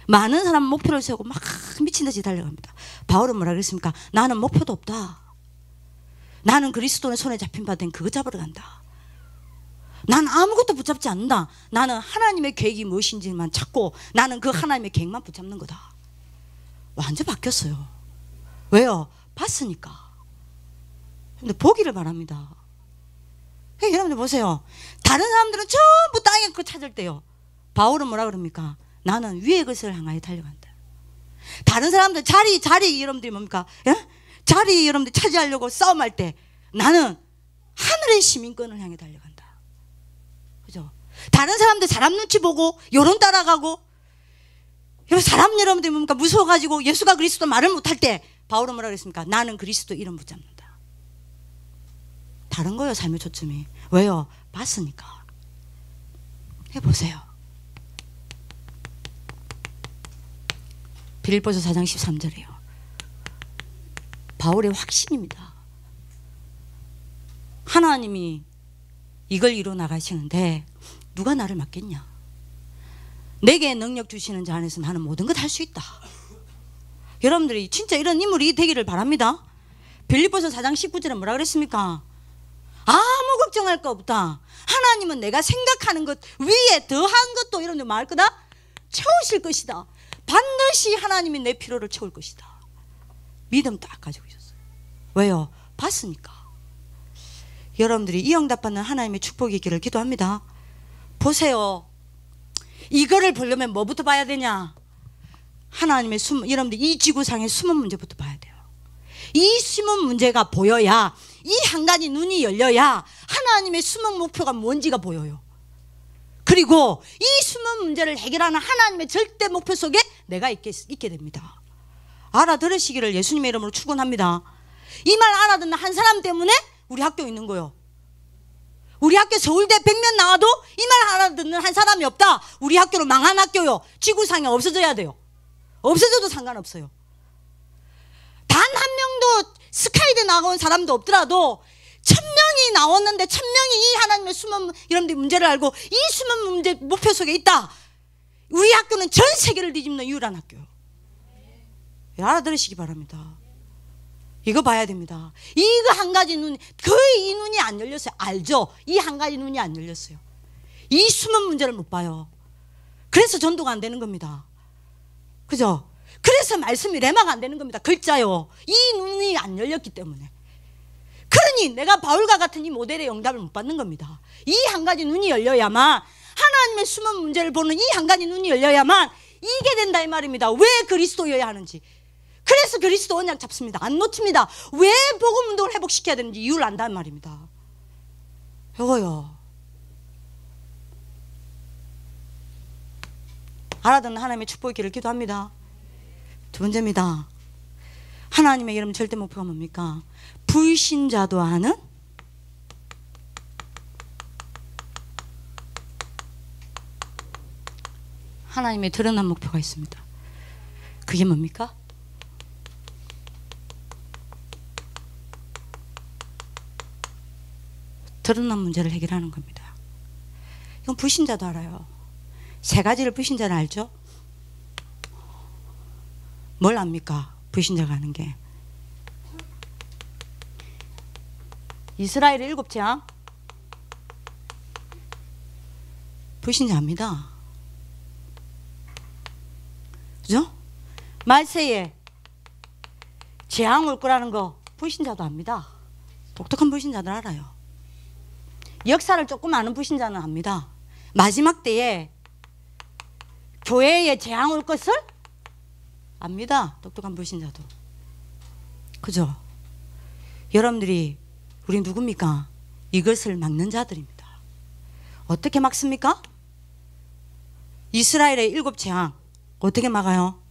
A: 많은 사람은 목표를 세우고 막 미친듯이 달려갑니다. 바울은 뭐라 그랬습니까? 나는 목표도 없다. 나는 그리스도의 손에 잡힌 바 된 그거 잡으러 간다. 나는 아무것도 붙잡지 않는다. 나는 하나님의 계획이 무엇인지만 찾고 나는 그 하나님의 계획만 붙잡는 거다. 완전 바뀌었어요. 왜요? 봤으니까. 근데 보기를 바랍니다. 여러분들 보세요. 다른 사람들은 전부 땅에 그 찾을 때요. 바울은 뭐라 그럽니까? 나는 위의 것을 향하여 달려간다. 다른 사람들 자리 여러분들이 뭡니까? 예? 자리 여러분들 차지하려고 싸움할 때 나는 하늘의 시민권을 향해 달려간다. 그죠? 다른 사람들 사람 눈치 보고 여론 따라가고 여러분 사람 여러분들이 뭡니까? 무서워가지고 예수가 그리스도 말을 못할 때 바울은 뭐라 그랬습니까? 나는 그리스도 이름 붙잡는다. 다른 거예요, 삶의 초점이. 왜요? 봤으니까. 해보세요. 빌립보서 4장 13절이에요. 바울의 확신입니다. 하나님이 이걸 이루어 나가시는데 누가 나를 맡겠냐? 내게 능력 주시는 자 안에서 나는 모든 것 할 수 있다. 여러분들이 진짜 이런 인물이 되기를 바랍니다. 빌립보서 4장 19절에 뭐라 그랬습니까? 아무 걱정할 거 없다. 하나님은 내가 생각하는 것 위에 더한 것도 여러분들 말 거다? 채우실 것이다. 반드시 하나님이 내 필요를 채울 것이다. 믿음 딱 가지고 있었어요. 왜요? 봤으니까. 여러분들이 이 응답받는 하나님의 축복이 있기를 기도합니다. 보세요. 이거를 보려면 뭐부터 봐야 되냐? 하나님의 여러분들 이 지구상의 숨은 문제부터 봐야 돼요. 이 숨은 문제가 보여야, 이 한 가지 눈이 열려야 하나님의 숨은 목표가 뭔지가 보여요. 그리고 이 숨은 문제를 해결하는 하나님의 절대 목표 속에 내가 있게 됩니다. 알아들으시기를 예수님의 이름으로 축원합니다. 이 말 알아듣는 한 사람 때문에 우리 학교 있는 거요. 우리 학교 서울대 100명 나와도 이 말 알아듣는 한 사람이 없다. 우리 학교는 망한 학교요. 지구상에 없어져야 돼요. 없어져도 상관없어요. 단 한 명도 스카이대 나온 사람도 없더라도 1000명이 나왔는데 1000명이 이 하나님의 숨은 여러분들이 문제를 알고 이 숨은 문제 목표 속에 있다. 우리 학교는 전 세계를 뒤집는 유일한 학교요. 알아들으시기 바랍니다. 이거 봐야 됩니다. 이거 한 가지 눈, 거의 이 눈이 안 열렸어요. 알죠? 이 한 가지 눈이 안 열렸어요. 이 숨은 문제를 못 봐요. 그래서 전도가 안 되는 겁니다. 그죠? 그래서 말씀이 레마가 안 되는 겁니다. 글자요. 이 눈이 안 열렸기 때문에. 그러니 내가 바울과 같은 이 모델의 응답을 못 받는 겁니다. 이 한 가지 눈이 열려야만, 하나님의 숨은 문제를 보는 이 한 가지 눈이 열려야만 이게 된다 이 말입니다. 왜 그리스도여야 하는지. 그래서 그리스도 언약 잡습니다. 안 놓칩니다. 왜 복음 운동을 회복시켜야 되는지 이유를 안다는 말입니다. 이거요. 알아듣는 하나님의 축복이 있기를 기도합니다. 두 번째입니다. 하나님의 이름 절대 목표가 뭡니까? 불신자도 아는 하나님의 드러난 목표가 있습니다. 그게 뭡니까? 드러난 문제를 해결하는 겁니다. 이건 불신자도 알아요. 세 가지를 불신자는 알죠? 뭘 압니까? 불신자가 아는 게. 이스라엘의 7재앙 불신자 압니다. 그죠? 말세에 재앙 올 거라는 거 불신자도 압니다. 독특한 불신자들 알아요. 역사를 조금 아는 불신자는 압니다. 마지막 때에 교회에 재앙 올 것을 압니다. 똑똑한 불신자도. 그죠? 여러분들이 우리 누굽니까? 이것을 막는 자들입니다. 어떻게 막습니까? 이스라엘의 7재앙 어떻게 막아요?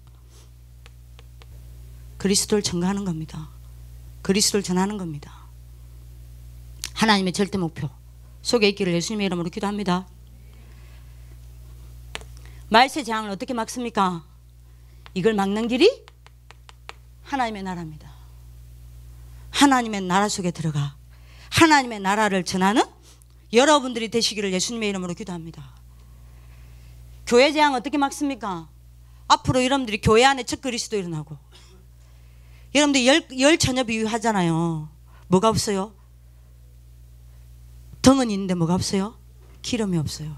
A: 그리스도를 증거하는 겁니다. 그리스도를 전하는 겁니다. 하나님의 절대 목표 속에 있기를 예수님의 이름으로 기도합니다. 말세 재앙을 어떻게 막습니까? 이걸 막는 길이 하나님의 나라입니다. 하나님의 나라 속에 들어가 하나님의 나라를 전하는 여러분들이 되시기를 예수님의 이름으로 기도합니다. 교회 재앙 어떻게 막습니까? 앞으로 여러분들이 교회 안에 첫 그리스도 일어나고, 여러분들 열 처녀 비유하잖아요. 뭐가 없어요? 덩은 있는데 뭐가 없어요? 기름이 없어요.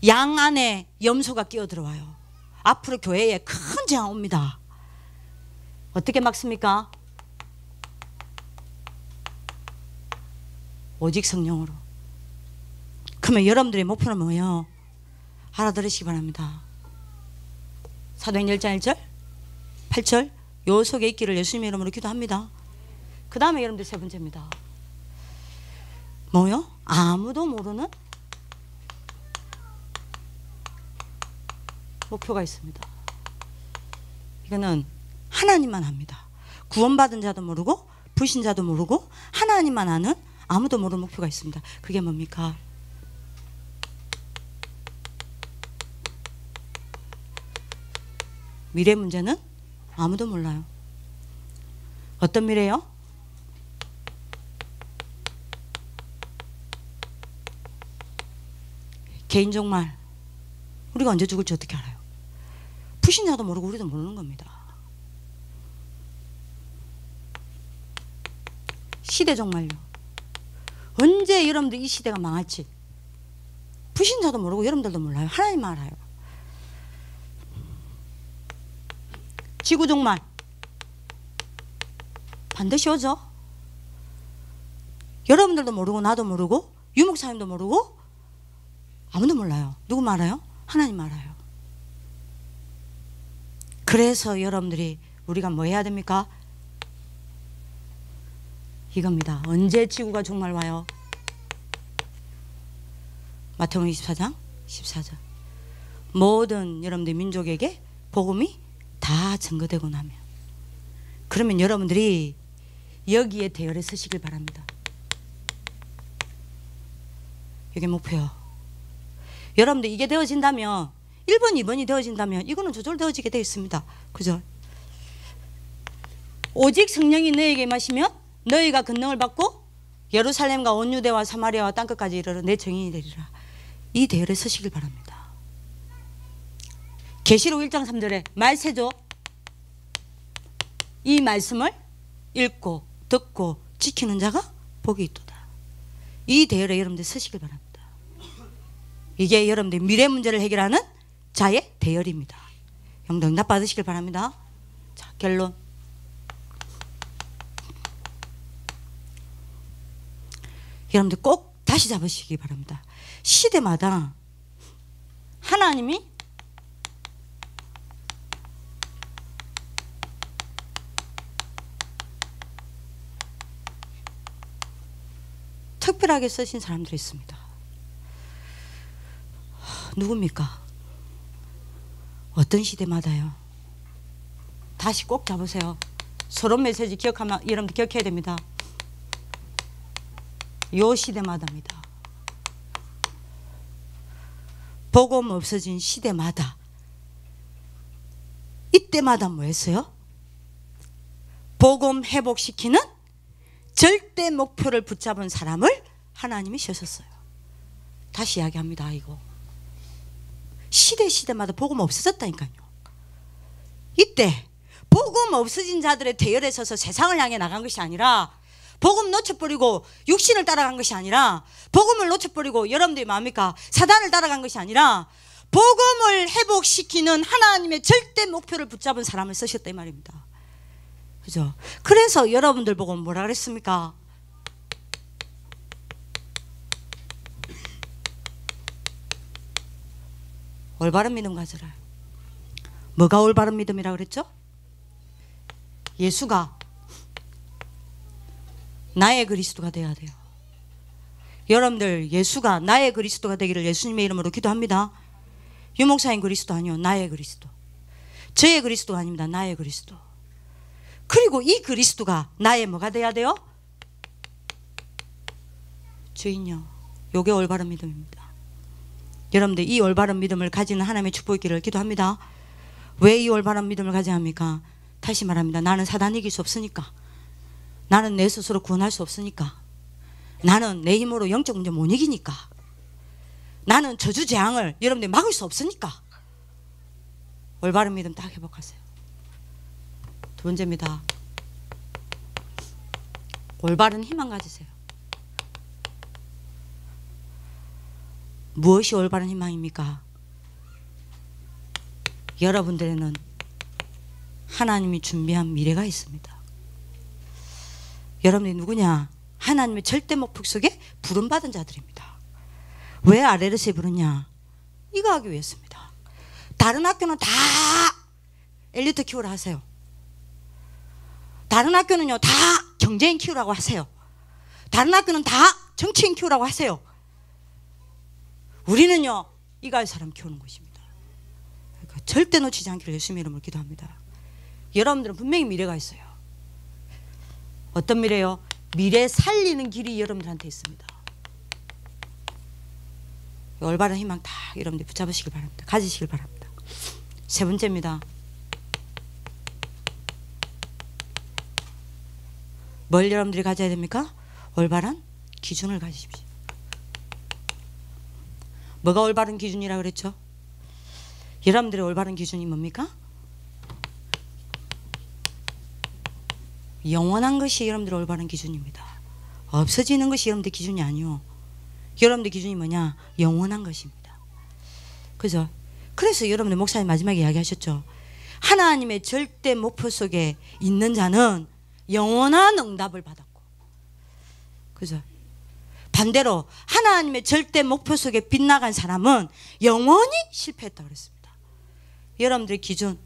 A: 양 안에 염소가 끼어 들어와요. 앞으로 교회에 큰 재앙 옵니다. 어떻게 막습니까? 오직 성령으로. 그러면 여러분들의 목표는 뭐예요? 알아들으시기 바랍니다. 사도행전 1장 1절 8절 요 속에 있기를 예수님의 이름으로 기도합니다. 그 다음에 여러분들 세 번째입니다. 뭐요? 아무도 모르는 목표가 있습니다. 이거는 하나님만 합니다. 구원받은 자도 모르고 불신자도 모르고 하나님만 아는 아무도 모르는 목표가 있습니다. 그게 뭡니까? 미래 문제는 아무도 몰라요. 어떤 미래요? 개인 종말. 우리가 언제 죽을지 어떻게 알아요? 불신자도 모르고 우리도 모르는 겁니다. 시대 종말요. 언제 여러분들 이 시대가 망할지 불신자도 모르고 여러분들도 몰라요. 하나님만 알아요. 지구 종말 반드시 오죠. 여러분들도 모르고 나도 모르고 유목사님도 모르고 아무도 몰라요. 누구 알아요? 하나님 알아요. 그래서 여러분들이 우리가 뭐 해야 됩니까? 이겁니다. 언제 지구가 종말 와요? 마태복음 24장 14절. 모든 여러분들 민족에게 복음이 다 증거되고 나면, 그러면 여러분들이 여기에 대열에 서시길 바랍니다. 이게 목표요. 여러분들 이게 되어진다면 1번 2번이 되어진다면 이거는 저절로 되어지게 되어 있습니다. 그죠? 오직 성령이 너에게 임하시면 너희가 권능을 받고 예루살렘과 온 유대와 사마리아와 땅끝까지 이르러 내 증인이 되리라. 이 대열에 서시길 바랍니다. 계시록 1장 3절에 말세죠. 이 말씀을 읽고 듣고 지키는 자가 복이 있도다. 이 대열에 여러분들 서시길 바랍니다. 이게 여러분들 미래 문제를 해결하는 자의 대열입니다. 영도 응답 받으시길 바랍니다. 자, 결론. 여러분들 꼭 다시 잡으시기 바랍니다. 시대마다 하나님이 특별하게 쓰신 사람들이 있습니다. 누굽니까? 어떤 시대마다요? 다시 꼭 잡으세요. 서론 메시지 기억하면 여러분들 기억해야 됩니다. 요 시대마다입니다. 복음 없어진 시대마다 이때마다 뭐 했어요? 복음 회복시키는 절대 목표를 붙잡은 사람을 하나님이 셔셨어요. 다시 이야기합니다. 이거 시대마다 복음 없어졌다니까요. 이때 복음 없어진 자들의 대열에 서서 세상을 향해 나간 것이 아니라, 복음 놓쳐버리고 육신을 따라간 것이 아니라, 복음을 놓쳐버리고 여러분들이 뭡니까? 사단을 따라간 것이 아니라 복음을 회복시키는 하나님의 절대 목표를 붙잡은 사람을 쓰셨다 이 말입니다. 그죠? 그래서 여러분들 보고 뭐라 그랬습니까? 올바른 믿음 가져라. 뭐가 올바른 믿음이라 그랬죠? 예수가 나의 그리스도가 되어야 돼요. 여러분들 예수가 나의 그리스도가 되기를 예수님의 이름으로 기도합니다. 유목사님 그리스도 아니요, 나의 그리스도. 저의 그리스도가 아닙니다. 나의 그리스도. 그리고 이 그리스도가 나의 뭐가 돼야 돼요? 주인요. 요게 올바른 믿음입니다. 여러분들 이 올바른 믿음을 가지는 하나님의 축복이 있기를 기도합니다. 왜 이 올바른 믿음을 가져야 합니까? 다시 말합니다. 나는 사단 이길 수 없으니까. 나는 내 스스로 구원할 수 없으니까. 나는 내 힘으로 영적 문제 못 이기니까. 나는 저주 재앙을 여러분들 막을 수 없으니까. 올바른 믿음 딱 회복하세요. 두 번째입니다. 올바른 희망 가지세요. 무엇이 올바른 희망입니까? 여러분들에는 하나님이 준비한 미래가 있습니다. 여러분들이 누구냐? 하나님의 절대 목표 속에 부름받은 자들입니다. 왜 RLS에 부르냐? 이거 하기 위해서입니다. 다른 학교는 다 엘리트 키우라 하세요. 다른 학교는요 다 경제인 키우라고 하세요. 다른 학교는 다 정치인 키우라고 하세요. 우리는요 이거 할 사람 키우는 것입니다. 그러니까 절대 놓치지 않기를 예수님의 이름으로 기도합니다. 여러분들은 분명히 미래가 있어요. 어떤 미래요? 미래 살리는 길이 여러분들한테 있습니다. 올바른 희망 다 여러분들 붙잡으시길 바랍니다. 가지시길 바랍니다. 세 번째입니다. 뭘 여러분들이 가져야 됩니까? 올바른 기준을 가지십시오. 뭐가 올바른 기준이라 그랬죠? 여러분들의 올바른 기준이 뭡니까? 영원한 것이 여러분들의 올바른 기준입니다. 없어지는 것이 여러분들 기준이 아니요. 여러분들 기준이 뭐냐? 영원한 것입니다. 그죠? 그래서 여러분들 목사님 마지막에 이야기하셨죠. 하나님의 절대 목표 속에 있는 자는 영원한 응답을 받았고, 그죠? 반대로 하나님의 절대 목표 속에 빗나간 사람은 영원히 실패했다고 그랬습니다. 여러분들의 기준,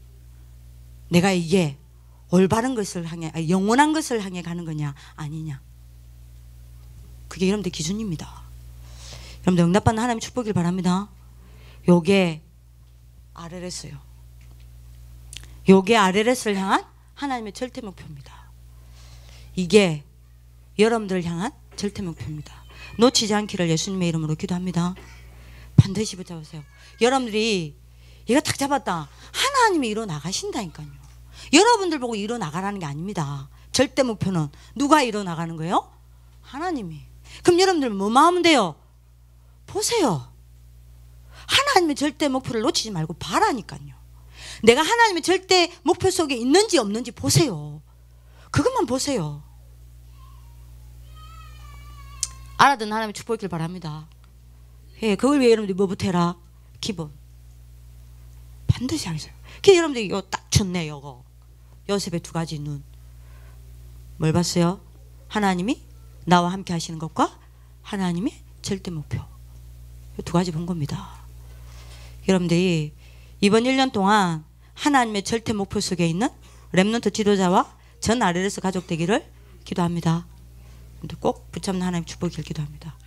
A: 내가 이게 올바른 것을 향해, 아니, 영원한 것을 향해 가는 거냐 아니냐, 그게 여러분들 기준입니다. 여러분들 응답받는 하나님 축복을 바랍니다. 요게 RLS요. 요게 RLS를 향한 하나님의 절대 목표입니다. 이게 여러분들을 향한 절대 목표입니다. 놓치지 않기를 예수님의 이름으로 기도합니다. 반드시 붙잡으세요. 여러분들이 이거 딱 잡았다, 하나님이 이뤄 나가신다니까요. 여러분들 보고 이뤄 나가라는 게 아닙니다. 절대 목표는 누가 이뤄 나가는 거예요? 하나님이. 그럼 여러분들 뭐만 하면 돼요? 보세요. 하나님의 절대 목표를 놓치지 말고 봐라니까요. 내가 하나님의 절대 목표 속에 있는지 없는지 보세요. 그것만 보세요. 알아듣는 하나님의 축복이길 바랍니다. 예, 그걸 위해 여러분들이 뭐부터 해라? 기본. 반드시 하세요. 그래서 여러분들이 이거 딱 좋네, 요거. 요셉의 두 가지 눈. 뭘 봤어요? 하나님이 나와 함께 하시는 것과 하나님의 절대 목표. 두 가지 본 겁니다. 여러분들이 이번 1년 동안 하나님의 절대 목표 속에 있는 렘넌트 지도자와 전 RLS 가족 되기를 기도합니다. 꼭 붙잡는 하나님 축복을 기도합니다.